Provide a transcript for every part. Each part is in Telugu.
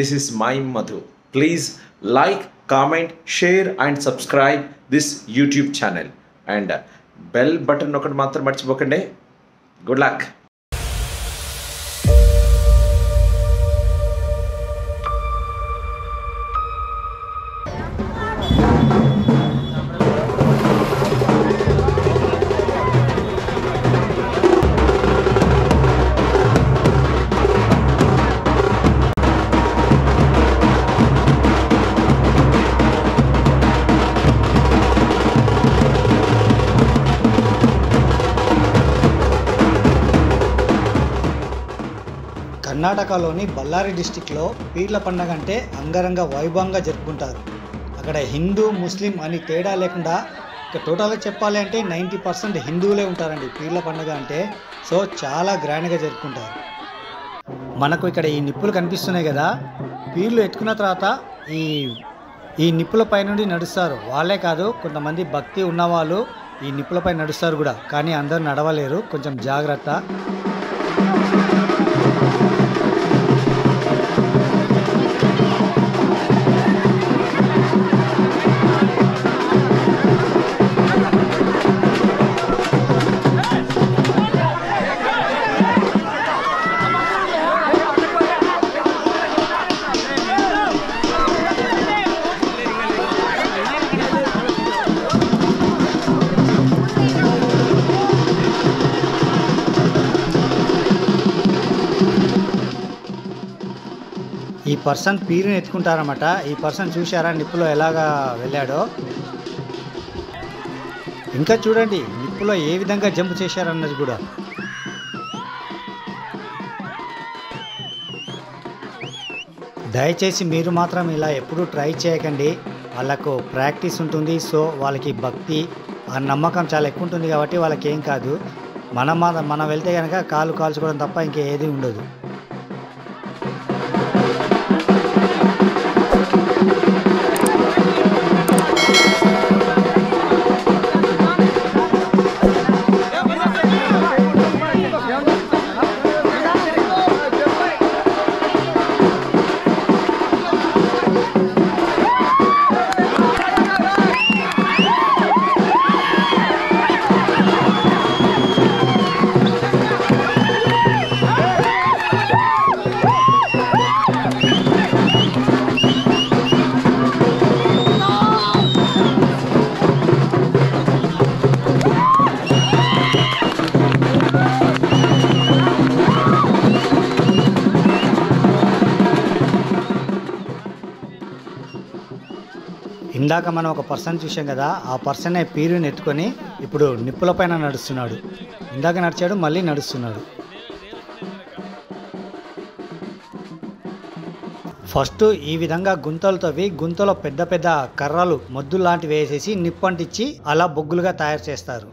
This is my Madhu. Please like, comment, share and subscribe this YouTube channel. And bell button nokadu matram marchipokande. Good luck. కర్ణాటకలోని బళ్ళారి డిస్టిక్లో పీర్ల పండుగ అంటే అంగరంగ వైభవంగా జరుపుకుంటారు. అక్కడ హిందూ ముస్లిం అని తేడా లేకుండా ఇక టోటల్గా చెప్పాలి అంటే 90% హిందువులే ఉంటారండి పీర్ల పండుగ అంటే. సో చాలా గ్రాండ్గా జరుపుకుంటారు. మనకు ఇక్కడ ఈ నిప్పులు కనిపిస్తున్నాయి కదా, పీర్లు ఎత్తుకున్న తర్వాత ఈ నిప్పులపై నుండి నడుస్తారు. వాళ్ళే కాదు, కొంతమంది భక్తి ఉన్నవాళ్ళు ఈ నిప్పులపై నడుస్తారు కూడా, కానీ అందరూ నడవలేరు, కొంచెం జాగ్రత్త. ఈ పర్సన్ పీరుని ఎత్తుకుంటారన్నమాట. ఈ పర్సన్ చూశారా నిప్పులో ఎలాగా వెళ్ళాడో. ఇంకా చూడండి నిప్పులో ఏ విధంగా జంప్ చేశారన్నది కూడా. దయచేసి మీరు మాత్రం ఇలా ఎప్పుడూ ట్రై చేయకండి. వాళ్ళకు ప్రాక్టీస్ ఉంటుంది, సో వాళ్ళకి భక్తి ఆ నమ్మకం చాలా ఎక్కువ ఉంటుంది కాబట్టి వాళ్ళకి ఏం కాదు. మనం వెళ్తే కనుక కాలు కాల్చుకోవడం తప్ప ఇంకేది ఉండదు. ఇందాక మనం ఒక పర్సన్ చూసాం కదా, ఆ పర్సనే పీరుని ఎత్తుకొని ఇప్పుడు నిప్పుల పైన నడుస్తున్నాడు. ఇందాక నడిచాడు, మళ్ళీ నడుస్తున్నాడు. ఫస్ట్ ఈ విధంగా గుంతలు తవ్వి గుంతలో పెద్ద పెద్ద కర్రలు మొద్దులు లాంటివి వేసేసి నిప్పంటిచ్చి అలా బొగ్గులుగా తయారు చేస్తారు.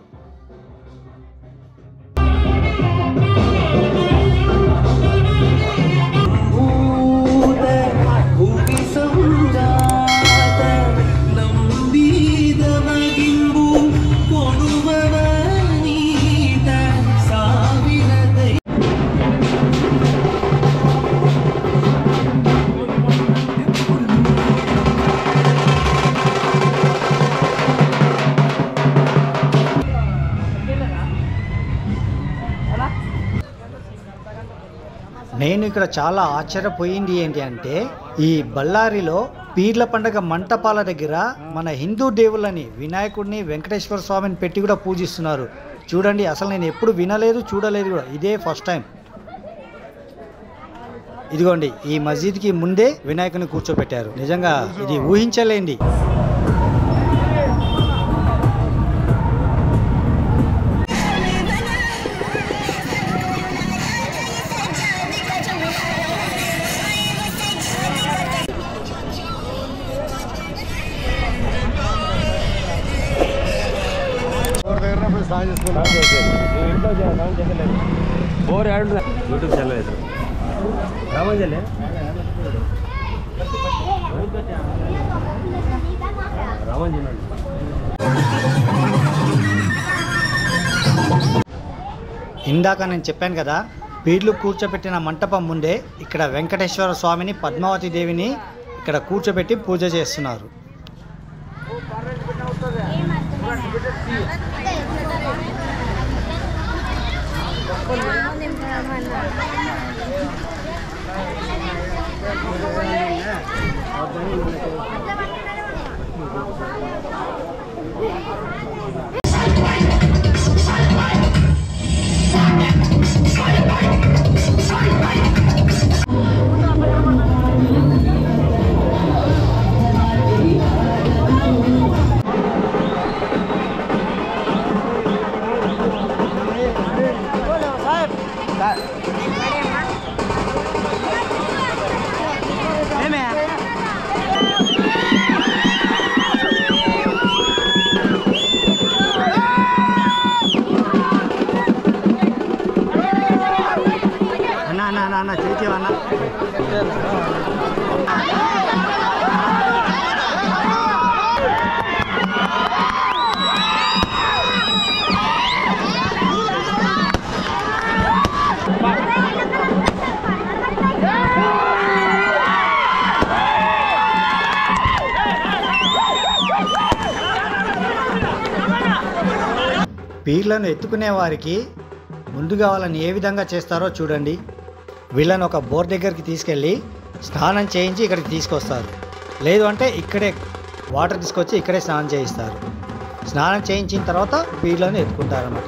నేను ఇక్కడ చాలా ఆశ్చర్యపోయింది ఏంటి అంటే, ఈ బళ్ళారిలో పీర్ల పండుగ మంటపాల దగ్గర మన హిందూ దేవుళ్ళని వినాయకుడిని వెంకటేశ్వర స్వామిని పెట్టి కూడా పూజిస్తున్నారు. చూడండి, అసలు నేను ఎప్పుడు వినలేదు, చూడలేదు కూడా, ఇదే ఫస్ట్ టైం. ఇదిగోండి, ఈ మస్జిద్కి ముందే వినాయకుని కూర్చోబెట్టారు. నిజంగా ఇది ఊహించలేంది. यूट्यूब चैनल रामंजले ఇందాక నేను చెప్పాను కదా, పీర్లు కూర్చోబెట్టిన మంటపం ముందే ఇక్కడ వెంకటేశ్వర స్వామిని, పద్మావతి దేవిని ఇక్కడ కూర్చోబెట్టి పూజ చేస్తున్నారు. అన్న చేతివన్నా పీర్లను ఎత్తుకునే వారికి ముందుగా వాళ్ళని ఏ విధంగా చేస్తారో చూడండి. వీళ్ళని ఒక బోర్ దగ్గరికి తీసుకెళ్ళి స్నానం చేయించి ఇక్కడికి తీసుకొస్తారు. లేదు అంటే ఇక్కడే వాటర్ తీసుకొచ్చి ఇక్కడే స్నానం చేయిస్తారు. స్నానం చేయించిన తర్వాత పీర్లను ఎత్తుకుంటారన్నమాట.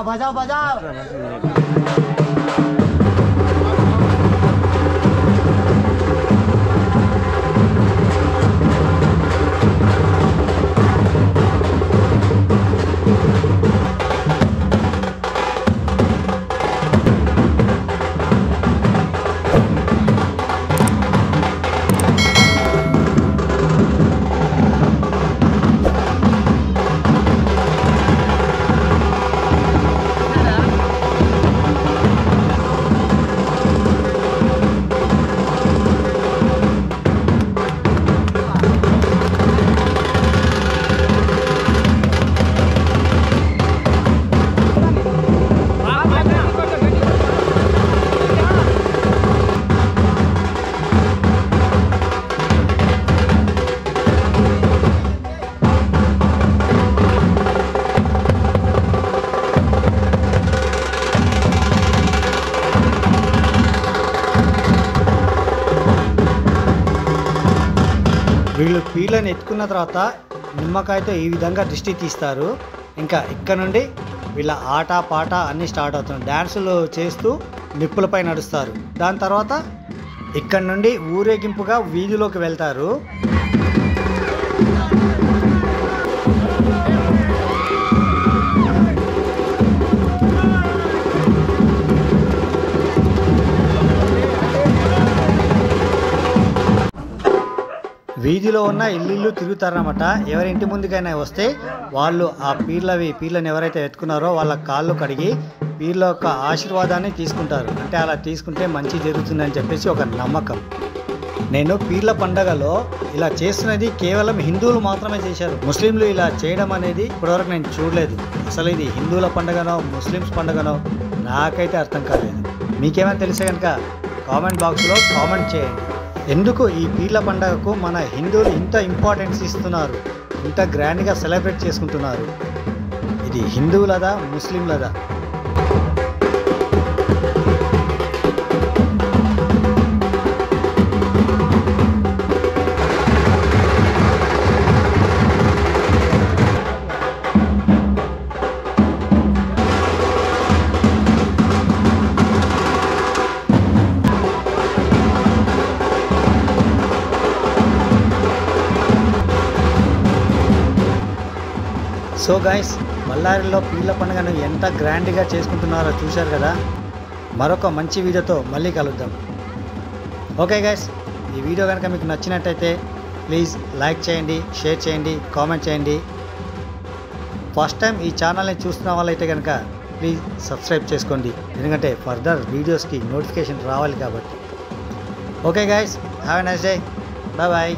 బజావ్ బజావ్ వీళ్ళు పీర్లను ఎత్తుకున్న తర్వాత నిమ్మకాయతో ఈ విధంగా దిష్టి తీస్తారు. ఇంకా ఇక్కడ నుండి వీళ్ళ ఆట పాట అన్నీ స్టార్ట్ అవుతుంది. డ్యాన్సులు చేస్తూ నిప్పులపై నడుస్తారు. దాని తర్వాత ఇక్కడ నుండి ఊరేగింపుగా వీధిలోకి వెళ్తారు. వీధిలో ఉన్న ఇల్లు తిరుగుతారన్నమాట. ఎవరి ఇంటి ముందుకైనా వస్తే వాళ్ళు ఆ పీర్లను ఎవరైతే ఎత్తుకున్నారో వాళ్ళ కాళ్ళు కడిగి పీర్ల యొక్క ఆశీర్వాదాన్ని తీసుకుంటారు. అంటే అలా తీసుకుంటే మంచి జరుగుతుందని చెప్పేసి ఒక నమ్మకం. నేను పీర్ల పండగలో ఇలా చేస్తున్నది కేవలం హిందువులు మాత్రమే చేశారు. ముస్లింలు ఇలా చేయడం అనేది ఇప్పటివరకు నేను చూడలేదు. అసలు ఇది హిందువుల పండుగనో ముస్లిమ్స్ పండుగనో నాకైతే అర్థం కాలేదు. మీకేమైనా తెలిసే కనుక కామెంట్ బాక్స్లో కామెంట్ చేయండి. ఎందుకు ఈ పీర్ల పండుగకు మన హిందువులు ఇంత ఇంపార్టెన్స్ ఇస్తున్నారు, ఇంత గ్రాండ్గా సెలబ్రేట్ చేసుకుంటున్నారు? ఇది హిందువులదా ముస్లింలదా? సో గైస్, బళ్ళారిలో పీర్ల పండుగను ఎంత గ్రాండ్గా చేసుకుంటున్నారో చూశారు కదా. మరొక మంచి వీడియోతో మళ్ళీ కలుద్దాం. ఓకే గైస్, ఈ వీడియో కనుక మీకు నచ్చినట్టయితే ప్లీజ్ లైక్ చేయండి, షేర్ చేయండి, కామెంట్ చేయండి. ఫస్ట్ టైం ఈ ఛానల్ని చూస్తున్న వాళ్ళైతే కనుక ప్లీజ్ సబ్స్క్రైబ్ చేసుకోండి, ఎందుకంటే ఫర్దర్ వీడియోస్కి నోటిఫికేషన్ రావాలి కాబట్టి. Okay guys, have a nice day, bye bye.